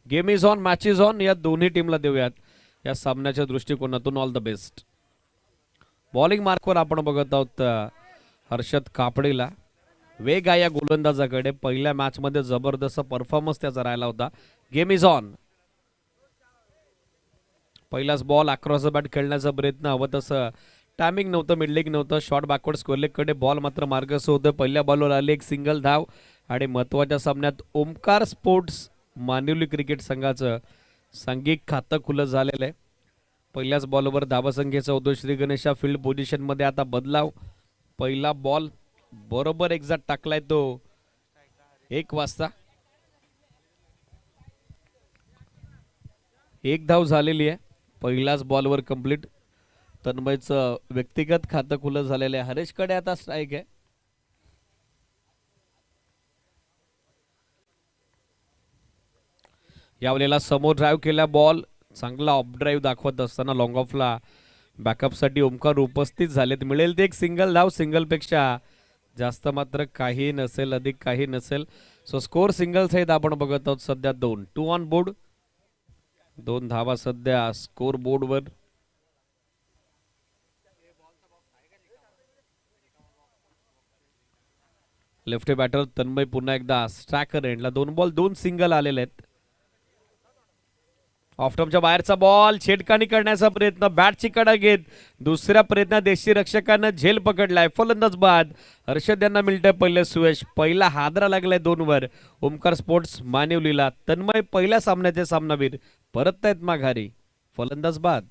Game is on, match is on या दोन्ही टीमला देऊयात या सामन्याच्या दृष्टिकोनातून ऑल द बेस्ट. बॉलिंग मार्कवर आपण बघत आहोत हर्षद कापडीला. वेग आहे या गोलंदाजाकडे. पहिल्या मॅच मध्ये जबरदस्त परफॉर्मन्स त्याचा राहिला होता. Game is on. पहिलाच बॉल अक्रॉस द बॅट खेळण्याचा प्रयत्न. हवं तसं टायमिंग नव्हतं, मिडलेग नव्हतं. शॉर्ट बॅकवर्ड स्क्वेअरलेग कडे बॉल मात्र मार्गस्थ होतं. पहिल्या बॉलवर आली एक सिंगल धाव आणि महत्वाच्या सामन्यात ओमकार स्पोर्ट्स मानिवली क्रिकेट संघाचं सांघिक खातं खुलं झालेलं आहे. पहिल्याच बॉलवर धावसंख्येचा होतो. श्री गणेशा फील्ड पोझिशन मध्ये आता बदलाव. पहिला बॉल बरोबर एक्झॅक्ट टाकलाय तो 1 वाजता. 1 धाव झालेली आहे पहिल्याच बॉलवर कंप्लीट. तन्मयचं व्यक्तिगत खातं खुलं झालेलं आहे. हरेशकडे आता स्ट्राईक आहे. यावेळेला समोर ड्राईव्ह केला बॉल. चांगला ऑफ ड्राईव्ह दाखवत असताना लॉंग ऑफला बॅकअपसाठी ओमकार उपस्थित झालेत. मिळेल ते एक सिंगल धाव. सिंगलपेक्षा जास्त मात्र काही नसेल, अधिक काही नसेल. सो स्कोर सिंगल सहित आपण बघत आहोत सध्या 2 ऑन बोर्ड. 2 धावा सध्या स्कोर बोर्डवर. लेफ्ट बॅटर तन्मय पुन्हा एकदा स्ट्रायकर एंडला. 2 बॉल 2 सिंगल आलेले आहेत. ऑफटॉपच्या बाहेरचा बॉल छेडखानी करण्याचा प्रयत्न. बॅटची कडा घेत दुसऱ्या प्रयत्नात देशी रक्षकांना झेल पकडलाय. फलंदाज बाद. हर्षद यांना मिळतंय पहिले सुयश. पहिला हादरा लागलाय 2 वर ओमकार स्पोर्ट्स मानिवलीला. तन्मय पहिल्या सामन्याचे सामनावीर परत आहेत माघारी. फलंदाज बाद.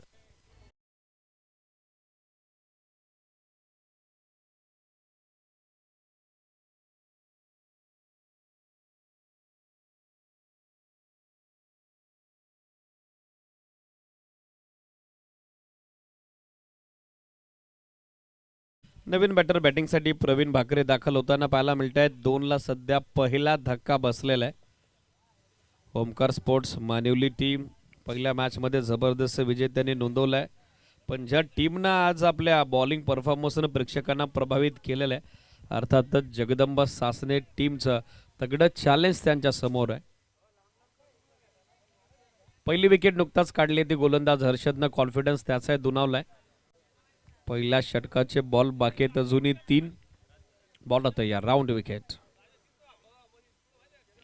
नवीन बॅटर बॅटिंगसाठी प्रवीण भाकरे दाखल होताना पाहायला मिळत आहेत. 2 ला सध्या पहिला धक्का बसलेला आहे. ओमकार स्पोर्ट्स मानिवली टीम पहिल्या मॅच मध्ये जबरदस्त विजय त्यांनी नोंदवलाय. पण ज्या टीमनं आज आपल्या बॉलिंग परफॉर्मन्सनं प्रेक्षकांना प्रभावित केलेलं आहे अर्थातच जगदंबा सासने टीमचं तगडं चॅलेंज त्यांच्या समोर आहे. पहिली विकेट नुकताच काढली ती गोलंदाज हर्षदनं कॉन्फिडन्स त्याचा दुणावलाय. पहिल्या षटकाचे बॉल बाकी आहेत अजूनही 3 बॉल तयार. Round wicket.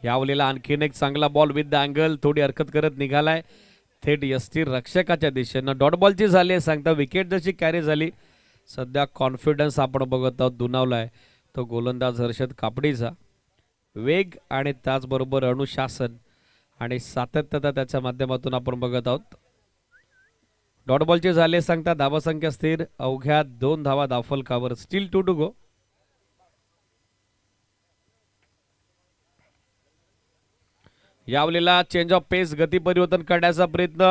यावेळेला आणखीन एक चांगला बॉल विथ द अँगल. थोडी हरकत करत निघालाय थेट यष्टी रक्षकाच्या दिशेनं. डॉट बॉलची झाली आहे सांगता. विकेट जशी कॅरी झाली सध्या कॉन्फिडन्स आपण बघत आहोत दुणावलाय तो गोलंदाज हर्षद कापडीचा. वेग आणि त्याचबरोबर अनुशासन आणि सातत्यता त्याच्या माध्यमातून आपण बघत आहोत. डॉट बॉलचे झाले सांगता. धावसंख्या स्थिर. अवघ्या 2 धावा धावफलकावर. स्टील 2 टू गो. यावेळेला चेंज ऑफ पेस गती परिवर्तन करण्याचा प्रयत्न.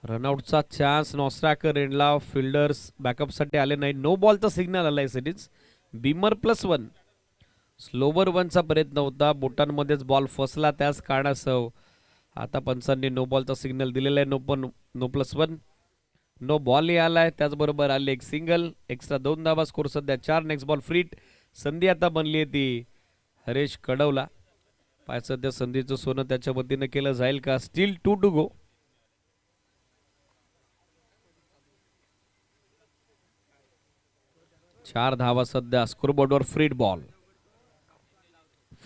रनआउटचा चान्स. नॉस्ट्रॅकर एंडला. फिल्डर्स बॅकअपसाठी आले नाही. नो बॉलचा सिग्नल आलाय सिरीज. बीमर +1. स्लोवर 1चा प्रयत्न होता. बोटांमध्येच बॉल फसला त्याच कारणासह आता पंचांनी नो बॉलचा सिग्नल दिलेला आहे. नो +1 नो बॉल आलाय. त्याचबरोबर आले एक सिंगल. एक्स्ट्रा 2 धावा. स्कोर सध्या 4. नेक्स्ट बॉल फ्रीट. संधी आता बनली आहे ती हरेश कडवला. पाय सध्या संधीचं सोनं त्याच्या वतीनं केलं जाईल का. Still 2 to go. चार धावा सध्या स्कोरबोर्डवर. फ्रीट बॉल.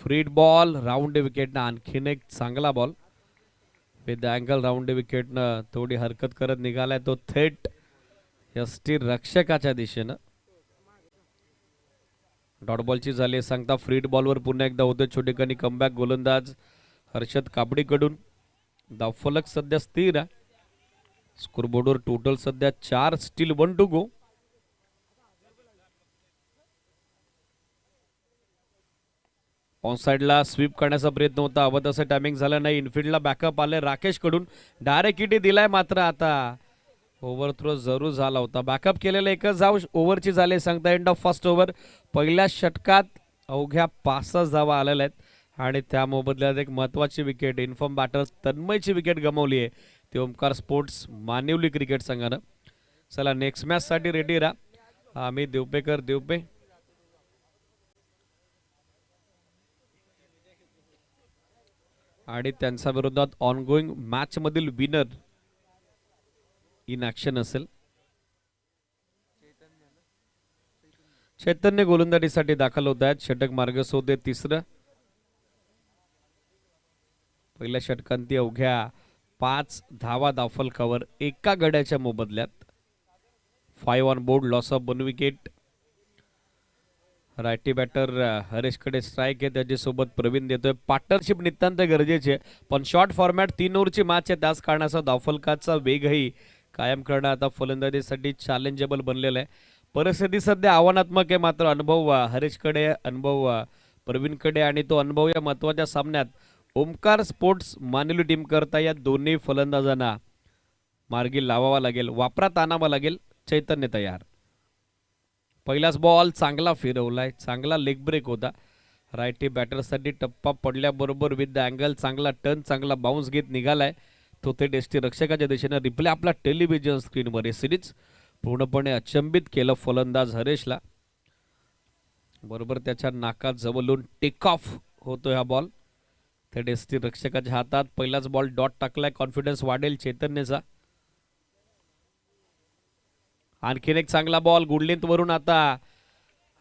फ्रीट बॉल. राऊंड विकेटनं आणखीन एक चांगला बॉल विथ अँगल. राऊंड विकेटनं थोडी हरकत करत निघालाय तो थेट यष्टी रक्षकाच्या दिशेनं. डॉट बॉलची झाली सांगता. फ्रीट बॉलवर पुन्हा एकदा होते छोटेखानी कमबॅक गोलंदाज हर्षद कापडीकडून. धावफलक सध्या स्थिर आहे. स्कोरबोर्डवर टोटल सध्या 4. Still 1 to go. ऑन साइडला स्वीप करण्याचा प्रयत्न होता. हवं तसं टायमिंग झालं नाही. इनफिल्डला बॅकअप आले राकेश कडून. डायरेक्ट किटी दिलाय मात्र आता ओव्हर थ्रो जरूर झाला होता. बॅकअप केलेलं एकच धाव ओव्हरची झाले सांगता. End of first over. पहिल्या षटकात अवघ्या 5 धावा आलेल्या आहेत आणि त्या मोबदल्यात एक महत्वाची विकेट इन्फॉर्म बॅटर तन्मयची विकेट गमावली आहे ती ओमकार स्पोर्ट्स मानिवली क्रिकेट संघानं. चला नेक्स्ट मॅच साठी रेडी राहा. आम्ही देवपेकर देवपे. आणि त्यांच्या विरोधात ऑनगोईंग मॅच मधील विनर इन ऍक्शन असेल. चैतन्य गोलंदाजीसाठी दाखल होत आहेत. षटक मार्गसोदे तिसरं. पहिल्या षटकांती अवघ्या 5 धावा धावफलकावर एका गड्याच्या मोबदल्यात. 5 on board, loss of 1 wicket. Righty batter हरेशकडे स्ट्राईक आहे, त्याच्यासोबत प्रवीण देतोय. पार्टनरशिप नितांत गरजेचे, पण शॉर्ट फॉर्मॅट 3 ओव्हरची मॅच आहे, त्याच कारणाचा धावफलकाचा वेगही कायम करणं आता फलंदाजीसाठी चॅलेंजेबल बनलेलं आहे. परिस्थिती सध्या आव्हानात्मक आहे, मात्र अनुभव हरेशकडे, अनुभव प्रवीणकडे, आणि तो अनुभव या महत्वाच्या सामन्यात ओमकार स्पोर्ट्स मानेली टीम करता या दोन्ही फलंदाजांना मार्गी लावावा लागेल, वापरात आणावा लागेल. चैतन्य तयार. पहिलाच बॉल चांगला फिरवलाय, चांगला लेग ब्रेक होता. रायटी बॅटरसाठी टप्पा पडल्याबरोबर विथ द अँगल चांगला टर्न, चांगला बाउन्स घेत निघालाय तो थेट एसटी रक्षकाच्या दिशेने. रिप्ले आपला टेलिव्हिजन स्क्रीनवर. हे सिरीज पूर्णपणे अचंबित केलं फलंदाज हरेशला. बरोबर त्याच्या नाकात जवळून टेक ऑफ होतोय हा बॉल, थेट एसटी रक्षकाच्या हातात. पहिलाच बॉल डॉट टाकलाय, कॉन्फिडन्स वाढेल चैतन्यचा. आणखीन एक चांगला बॉल गुड लेंथ वरून आता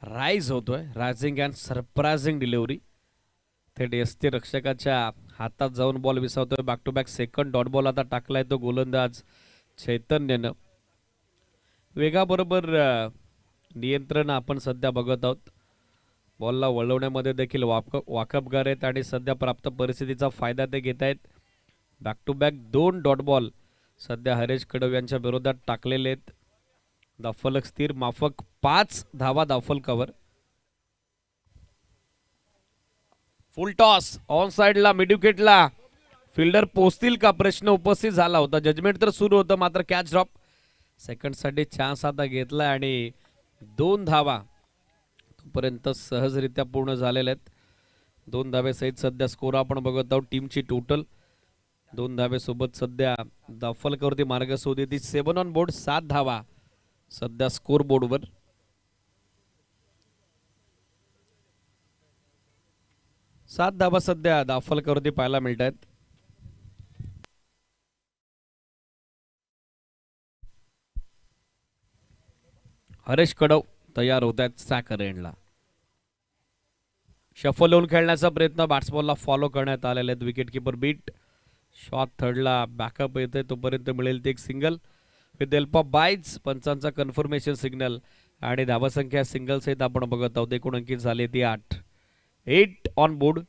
राईज होतोय, रायझिंग अँड सरप्राइजिंग डिलिव्हरी. थेट एसटी रक्षकाच्या हातात जाऊन बॉल विसावतोय. Back to back second dot ball आता टाकलाय तो गोलंदाज चैतन्यनं. वेगाबरोबर नियंत्रण आपण सध्या बघत आहोत. बॉलला वळवण्यामध्ये देखील वाकबगार आहेत आणि सध्या प्राप्त परिस्थितीचा फायदा ते घेत आहेत. Back to back 2 dot ball सध्या हरेश कडव यांच्या विरोधात टाकलेले आहेत. धावफलक स्थिर, माफक 5 धावा धावफलकावर. फुल टॉस ऑन साइडला, मिड विकेटला फिल्डर पोहोचतील का प्रश्न उपस्थित झाला होता. जजमेंट तर सुरू होतं, मात्र कॅच ड्रॉप. सेकंडसाठी चान्स आता घेतला आणि 2 धावा तोपर्यंत सहजरित्या पूर्ण झालेल्या आहेत. 2 धावेसहित सध्या स्कोर आपण बघत आहोत. टीमची टोटल 2 धावेसोबत सध्या धावफलकावरती मार्गसोदी 7 ऑन बोर्ड, 7 धावा सध्या स्कोर बोर्डवर. सात धावा सध्या धावफलकावरती पाहायला मिळत आहेत. हरेश कडव तयार होत आहेत स्ट्रायकर एंडला. शफल होऊन खेळण्याचा प्रयत्न, बॅट्सबॉलला फॉलो करण्यात आलेले आहेत. विकेट किपर बीट, शॉट थर्डला बॅकअप येते, तोपर्यंत मिळेल ते एक single with help of byes. पंचांचा कन्फर्मेशन सिग्नल आणि धावसंख्या सिंगल सहित आपण बघत आहोत. एकूण अंकित झाले ती 8 ऑन बोर्ड.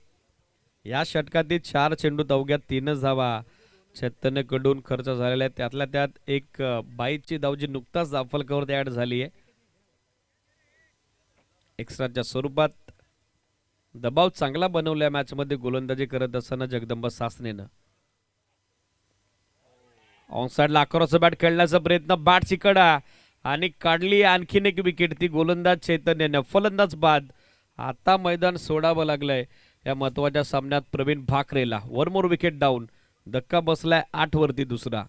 या षटकातील 4 चेंडूत अवघ्या 3च धावा चैतन्यकडून खर्च झालेल्या आहेत. त्यातल्या त्यात एक बाईजची धाव जी नुकताच धावफलकावरती ऍड झाली आहे एक्स्ट्राच्या स्वरूपात. दबाव चांगला बनवल्या मॅच मध्ये गोलंदाजी करत असताना जगदंबा सासनेनं. ऑन साइडला अकराचा बॅट खेळण्याचा प्रयत्न, बॅट चिकडा आणि काढली आणखीन एक विकेट, ती गोलंदाज चैतन्यनं. फलंदाज बाद. आता मैदान सोडावं लागलंय या महत्वाच्या सामन्यात प्रवीण भाकरेला. 1 more wicket down. धक्का बसलाय 8 वरती दुसरा.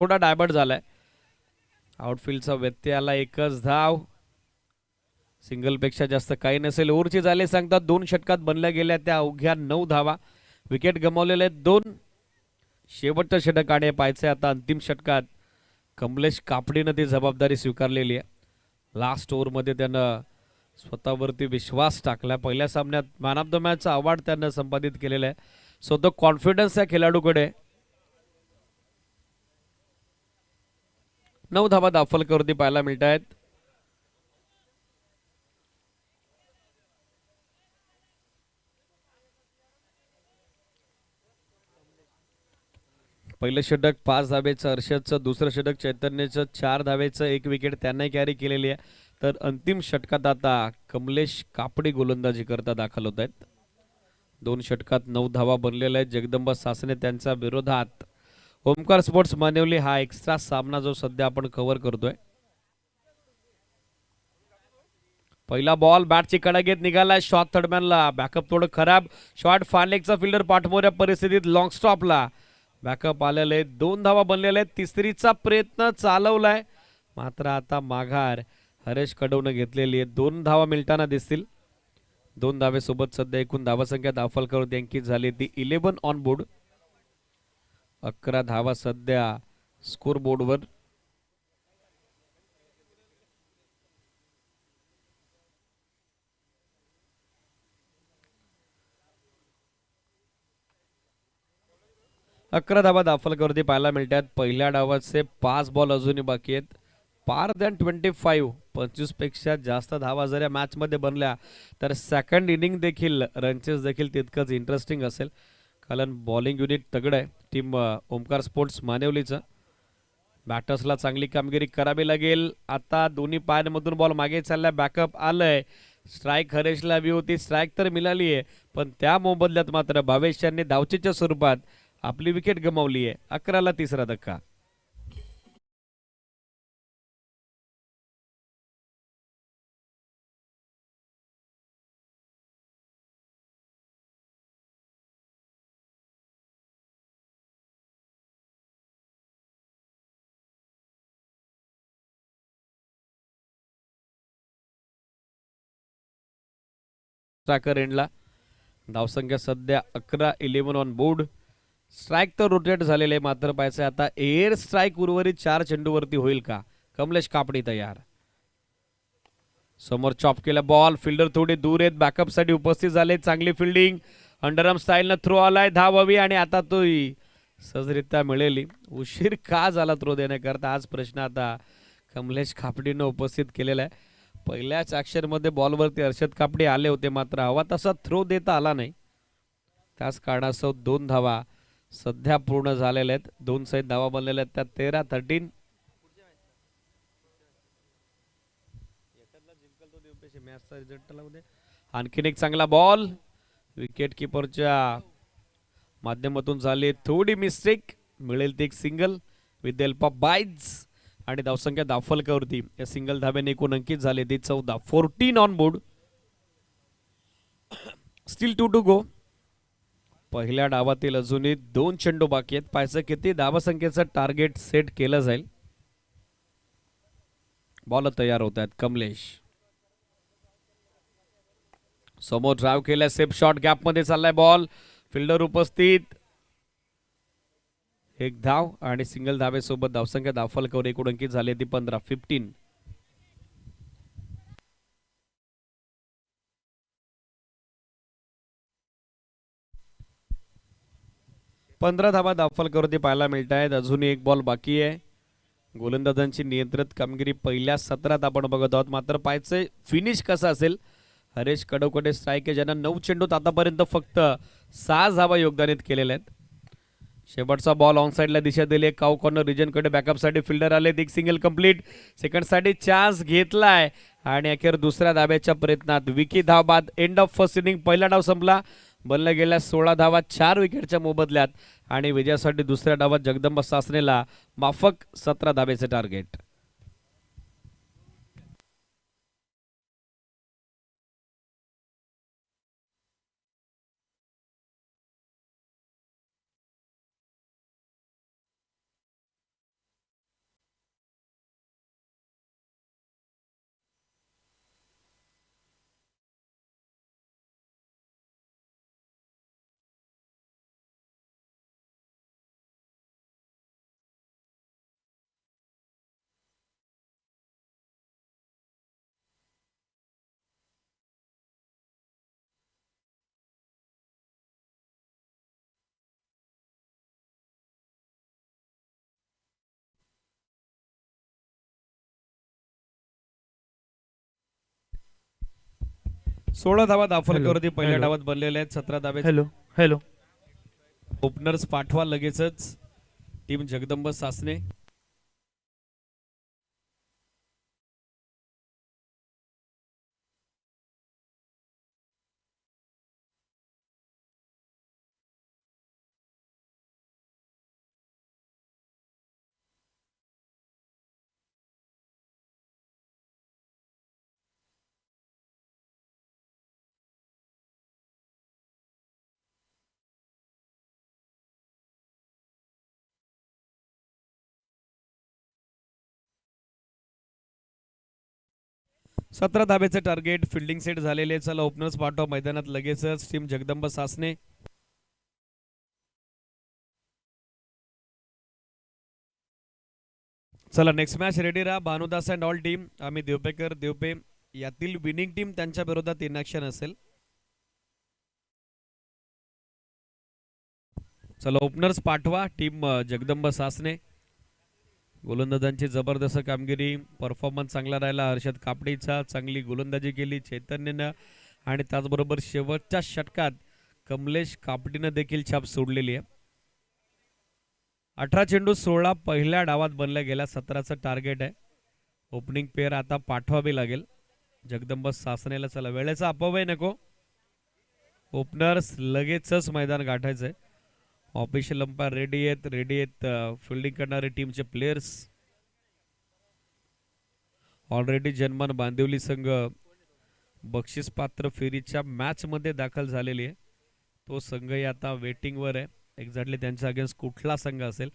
थोडा डायबर्ट झालाय. आउटफील्डचा व्यत्यय आला. एकच धाव, सिंगल पेक्षा जास्त काही नसेल. ओव्हरची झाले सांगतात 2 षटकात बनल्या गेल्या त्या अवघ्या 9 धावा. विकेट गमावलेले 2. शेवटचं षटक आणि पाहायचे आता अंतिम षटकात. कमलेश कापडीनं ती जबाबदारी स्वीकारलेली आहे. लास्ट ओव्हरमध्ये त्यानं स्वतःवरती विश्वास टाकला. पहिल्या सामन्यात मॅन ऑफ द मॅचचा अवॉर्ड त्यानं संपादित केलेला आहे. सो द कॉन्फिडन्स या खेळाडूकडे. 9 धावा दाफलकरवरती पाहायला मिळत आहेत. पहिलं षटक 5 धावेचं हर्षदचं, दुसरं षटक चैतन्यचं 4 धावेचं, 1 विकेट त्यांनाही कॅरी केलेली आहे. तर अंतिम षटकात आता कमलेश कापडी गोलंदाजी करता दाखल होत आहेत. 2 षटकात 9 धावा बनलेल्या आहेत. जगदंबा सासने त्यांच्या विरोधात. ओमकार स्पोर्ट्स मानिवली हा एक्स्ट्रा सामना जो सध्या आपण कव्हर करतोय. पहिला बॉल बॅटची कडा घेत निघालाय शॉट थर्डमॅनला. बॅकअप थोडं खराब. शॉट फानलेगचा फिल्डर पाठमोऱ्या परिस्थितीत लॉंग स्टॉपला. बॅकअप आलेले आहेत. 2 धावा बनलेल्या आहेत. तिसरीचा प्रयत्न चालवलाय मात्र आता माघार हरेश कडवनं घेतलेली आहे. 2 धावा मिळताना दिसतील. 2 धावेसोबत सध्या एकूण धावासंख्या दाफलकर यांकी झाली ती 11 ऑन बोर्ड. 11 धावा सध्या स्कोर बोर्डवर. अकरा धावा दाफलकरवरती पाहायला मिळतात. पहिल्या डावाचे 5 बॉल अजूनही बाकी आहेत. पार दॅन 25 25 पेक्षा जास्त धावा जर या मॅच मध्ये बनल्या तर सेकंड इनिंग देखील रनचेस देखील तितकंच इंटरेस्टिंग असेल. कारण बॉलिंग युनिट तगड आहे टीम ओमकार स्पोर्ट्स मानिवलीचं. बॅटर्सला चांगली कामगिरी करावी लागेल. आता दोन्ही पायांमधून बॉल मागे चाललाय. बॅकअप आलंय. स्ट्राईक हरेशला हवी होती. स्ट्राईक तर मिळाली आहे पण त्या मोबदल्यात मात्र भावेश यांनी धावचीच्या स्वरूपात आपली विकेट गमावली आहे. 11ला तिसरा धक्का. स्ट्रायकर एंडला. धावसंख्या सध्या 11 ऑन बोर्ड. स्ट्राईक तर रोटेट झालेले मात्र पाहायचं आता एअर स्ट्राईक उर्वरित 4 चेंडूवरती होईल का. कमलेश कापडी तयार. समोर चॉप केला बॉल. फिल्डर थोडे दूर आहेत. बॅकअप साठी उपस्थित झाले. चांगली फिल्डिंग. अंडरआर्म स्टाईलनं थ्रो आलाय. धाव हवी आणि आता तो सहजरित्या मिळेल. उशीर का झाला थ्रो देण्याकरता आज प्रश्न आता कमलेश कापडीनं उपस्थित केलेला आहे. पहिल्याच ॲक्शनमध्ये बॉलवरती हर्षद कापडी आले होते मात्र हवा तसा थ्रो देता आला नाही. त्याच कारणास्तव 2 धावा सध्या पूर्ण झालेल्या आहेत. 2 सहित धावा बनलेल्या आहेत. त्या 13-13. आणखीन एक चांगला बॉल. विकेट किपरच्या माध्यमातून झाली थोडी मिस्टेक. मिळेल ती एक single with the help of byes आणि धावसंख्या दाफलकरवरती या सिंगल धाब्याने एकूण अंकित झाले ती 14. 14 on board. Still 2 to go. पहिल्या डावातील अजूनही 2 चेंडू बाकी आहेत. पाहायचं किती धावसंख्येचं टार्गेट सेट केलं जाईल. बॉल तयार होत आहेत. कमलेश समोर ड्राइव्ह केल्या. Safe shot. गॅप मध्ये चाललाय बॉल. फिल्डर उपस्थित. 1 धाव आणि सिंगल धावेसोबत धावसंख्या दाफलकर एकूण अंकित झाली ती 15. 15. 15 धावा दाफलकरवरती पाहायला मिळत आहेत. अजूनही 1 बॉल बाकी आहे. गोलंदाजांची नियंत्रित कामगिरी पहिल्या 17त आपण बघत आहोत. मात्र पाहायचं फिनिश कसा असेल. हरेश कडवकडे स्ट्राईक आहे ज्यांना 9 चेंडूत आतापर्यंत फक्त 6 धावा योगदानित केलेल्या आहेत. शेवटचा बॉल ऑन साइडला दिशा दिली. काउ कॉर्नर रिजनकडे बॅकअपसाठी फिल्डर आले. एक सिंगल कंप्लीट. सेकंडसाठी चान्स घेतलाय आणि अखेर दुसऱ्या धाब्याच्या प्रयत्नात विकी धाव बाद. End of first inning. पहिला डाव संपला. बनल्या गेल्या 16 धावा 4 विकेटच्या मोबदल्यात आणि विजयासाठी दुसऱ्या डावात जगदंबा सासनेला माफक 17 धाब्याचे टार्गेट. 16 धावा दाफलकरवरती पहिल्या हॅलो. डावात बनलेले आहेत. 17 धावे हॅलो हॅलो. ओपनर्स पाठवा लगेचच. टीम जगदंब सासने. सतरा धाब्याचं टार्गेट. फिल्डिंग सेट झालेले. चला ओपनर्स पाठवा मैदानात लगेचच. टीम जगदंब सासने. चला नेक्स्ट मॅच रेडी राहा. Bhanudas and all team. आम्ही देवपेकर देवपे यातील विनिंग टीम त्यांच्या विरोधात इनॅक्शन असेल. चला ओपनर्स पाठवा टीम जगदंब सासने. गोलंदाजांची जबरदस्त कामगिरी. परफॉर्मन्स चांगला राहिला. हर्षद कापडीचा चांगली गोलंदाजी केली चैतन्यनं आणि त्याचबरोबर शेवटच्या षटकात कमलेश कापडीनं देखील छाप सोडलेली आहे. 18 चेंडू 16 पहिल्या डावात बनल्या गेल्या. 17चं टार्गेट आहे. ओपनिंग पेअर आता पाठवावी लागेल जगदंब सासनेला. चला वेळेचा अपव्यय नको. ओपनर्स लगेचच मैदान गाठायचंय. ऑफिशियल अंपायर रेडी आहेत फिल्डिंग करणारे टीमचे प्लेयर्स. ऑलरेडी जनमान बांदिवली संघ बक्षीस पात्र फेरीच्या मॅच मध्ये दाखल झालेली आहे. तो संघही आता वेटिंगवर आहे. एक्झॅक्टली त्यांच्या अगेन्स्ट कुठला संघ असेल.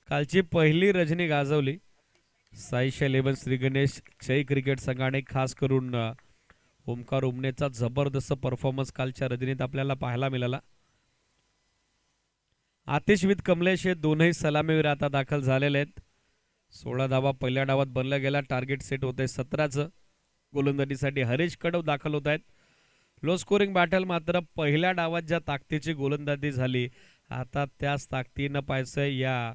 कालची पहिली रजनी गाजवली साईशा 11 श्री गणेश चै क्रिकेट संघाने. खास करून ओमकार उमनेचा जबरदस्त परफॉर्मन्स कालच्या रजनीत आपल्याला पाहायला मिळाला. आतिश विथ कमलेश हे दोनही सलामीवीर आता दाखल झालेले आहेत. 16 धावा पहिल्या डावात बनल्या गेला. टार्गेट सेट होत आहे 17चं. गोलंदाजीसाठी हरीश कडव दाखल होत आहेत. Low scoring battle. मात्र पहिल्या डावात ज्या ताकदीची गोलंदाजी झाली आता त्याच ताकदीनं पाहायचं या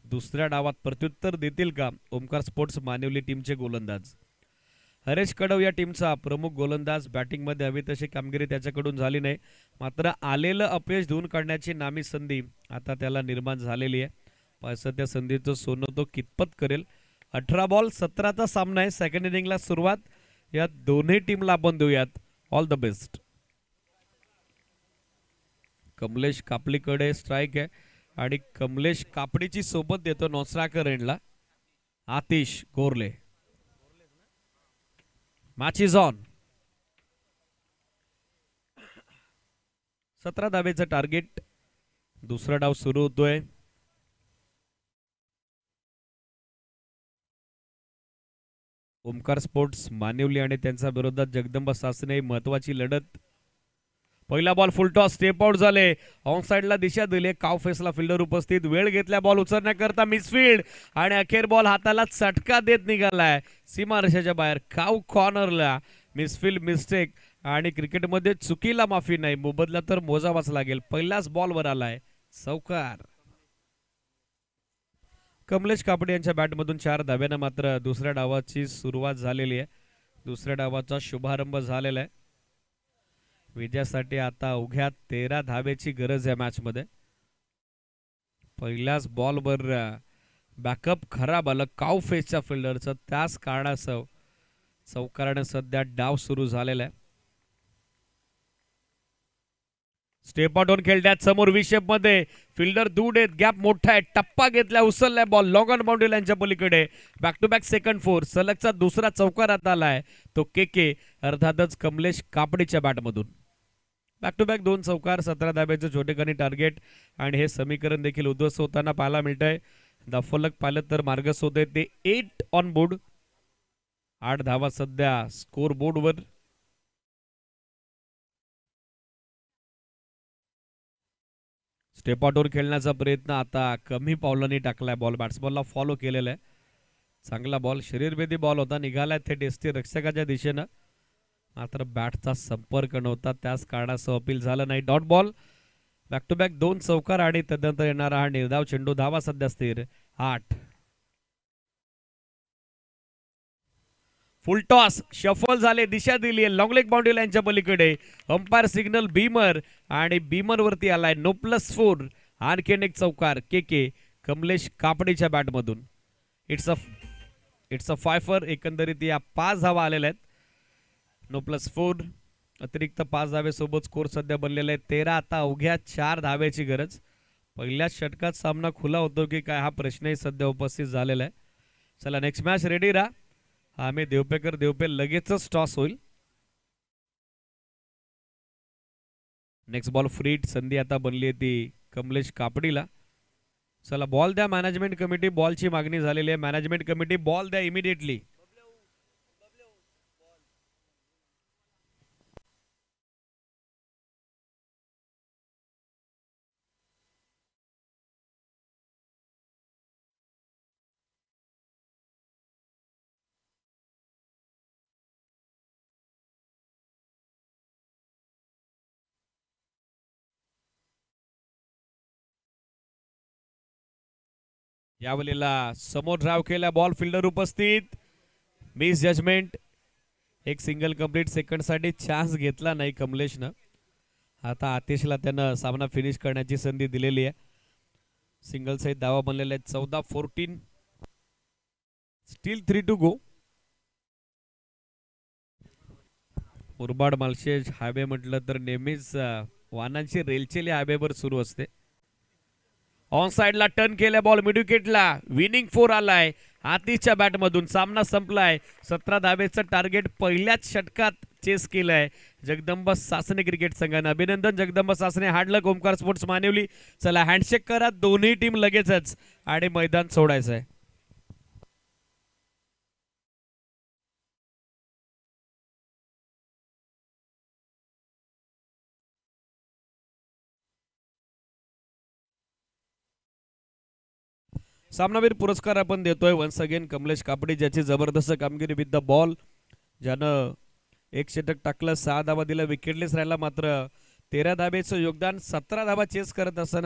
दुसऱ्या डावात प्रत्युत्तर देतील का ओमकार स्पोर्ट्स मानिवली टीमचे गोलंदाज. हरेश कडव या टीमचा प्रमुख गोलंदाज. बॅटिंगमध्ये हवी तशी कामगिरी त्याच्याकडून झाली नाही. मात्र आलेलं अपयश धुवून काढण्याची नामी संधी आता त्याला निर्माण झालेली आहे. पाहिजे त्या संधीचं सोनं तो कितपत करेल. 18 बॉल 17चा सामना आहे. सेकंड इनिंगला सुरुवात. या दोन्ही टीमला आपण देऊयात ऑल द बेस्ट. कमलेश कापलीकडे स्ट्राईक आहे आणि कमलेश कापडीची सोबत देतो नॉस्ट्राकर एंडला Atish Gorle. Match is on. 17 धावेचं टार्गेट. दुसरा डाव सुरू होतोय. ओमकार स्पोर्ट्स मानिवली आणि त्यांच्या विरोधात जगदंब सासने. महत्वाची लढत. पहिला बॉल फुलटॉस. स्टेप आउट झाले. ऑन साइडला दिशा दिली. काव फेसला फिल्डर उपस्थित. वेळ घेतल्या बॉल उचलण्याकरता मिसफील्ड आणि अखेर बॉल हाताला चटका देत निघालाय सीमारेषेच्या बाहेर. काव कॉर्नरला मिसफील्ड मिस्टेक आणि क्रिकेटमध्ये चुकीला माफी नाही. मोबदला तर मोजावाच लागेल. पहिलाच बॉलवर आलाय चौकार. कमलेश कापडे यांच्या बॅटमधून 4 धाब्यानं मात्र दुसऱ्या डावाची सुरुवात झालेली आहे. दुसऱ्या डावाचा शुभारंभ झालेला आहे. विजयासाठी आता अवघ्या 13 धाब्याची गरज आहे मॅच मध्ये. पहिल्याच बॉलवर बॅकअप खराब आलं काव फेसच्या फिल्डरचं. त्याच कारणासह चौकाराने सध्या डाव सुरू झालेला आहे. स्टेप आउट होऊन खेळण्यात समोर विशेप मध्ये फिल्डर दूर आहेत. गॅप मोठा आहे. टप्पा घेतला. उचललाय बॉल लॉंग ऑन बाउंड्री लाईनच्या पलीकडे. Back to back second four. सलगचा दुसरा चौकार आता आलाय तो के अर्थातच कमलेश कापडीच्या बॅटमधून. बॅक टू बॅक 2 चौकार. 17 धाब्याचे छोटेखानी टार्गेट आणि हे समीकरण देखील उद्ध्वस्त होताना पाहायला मिळतंय. दाफलक पाहिलं तर मार्गस होते ते 8 ऑन बोर्ड. 8 धावा सध्या स्कोर बोर्डवर. स्टेप आउटवर खेळण्याचा प्रयत्न आता कमी पावलांनी टाकलाय बॉल. बॅट्समनला फॉलो केलेला आहे. चांगला बॉल. शरीरभेदी बॉल होता. निघालाय ते डेस्टी रक्षकाच्या दिशेनं. मात्र बॅटचा संपर्क नव्हता. त्याच कारणासह अपील झालं नाही. Dot ball. Back to back 2 चौकार आणि तदनंतर येणारा हा निर्धाव चेंडू. धावा सध्या स्थिर 8. फुल टॉस शफल झाले, दिशा दिली आहे लॉंग लेग बाउंड्री लाईनच्या पलीकडे. अंपायर सिग्नल बीमर आणि बीमर वरती आलाय नो +4. आणखीन एक चौकार के के कमलेश कापडीच्या बॅटमधून. इट्स अ 5 एकंदरीत या 5 धावा आलेल्या आहेत. नो +4 अतिरिक्त 5 धावेसोबत स्कोर सध्या बनलेला आहे 13. आता अवघ्या 4 धावेची गरज. पहिल्या षटकात सामना खुला होतो की काय हा प्रश्नही सध्या उपस्थित झालेला आहे. चला नेक्स्ट मॅच रेडी राहा. आम्ही देवपेकर लगेचच टॉस होईल. Next ball free. संधी आता बनली आहे ती कमलेश कापडीला. चला बॉल द्या मॅनेजमेंट कमिटी. बॉलची मागणी झालेली आहे. मॅनेजमेंट कमिटी बॉल द्या इमिडिएटली. यावेळेला समोर ड्राइव केला बॉल फिल्डर उपस्थित. Misjudgement. एक सिंगल कंप्लीट सेकंडसाठी चान्स घेतला नाही कमलेशनं. आता आतिशला त्यानं सामना फिनिश करण्याची संधी दिलेली आहे. सिंगल सहित धावा बनलेल्या आहेत 14-14. Still 3 to go. Murbad Malshej highway म्हटलं तर नेहमीच वाहनांची रेलचेल हायवेवर सुरू असते. ऑन साइडला टर्न केल्या बॉल मिड विकेटला. विनिंग 4 आलाय आतिशच्या बॅटमधून. सामना संपलाय. 17 धावेचं टार्गेट पहिल्याच षटकात चेस केलंय जगदंबा सासने क्रिकेट संघाने. अभिनंदन जगदंबा सासने. हार्ड लक ओमकार स्पोर्ट्स मानिवली. चला हँडशेक करा दोन्ही टीम लगेचच आणि मैदान सोडायचं आहे. सामनावीर पुरस्कार आपण देतोय वन्स अगेन कमलेश कापडी, ज्याची जबरदस्त कामगिरी विथ द बॉल, ज्यानं एक षटक टाकलं, 6 धावा दिल्या, विकेटलेस राहिला, मात्र 13 धावेचं योगदान, 17 धावा चेस करत असताना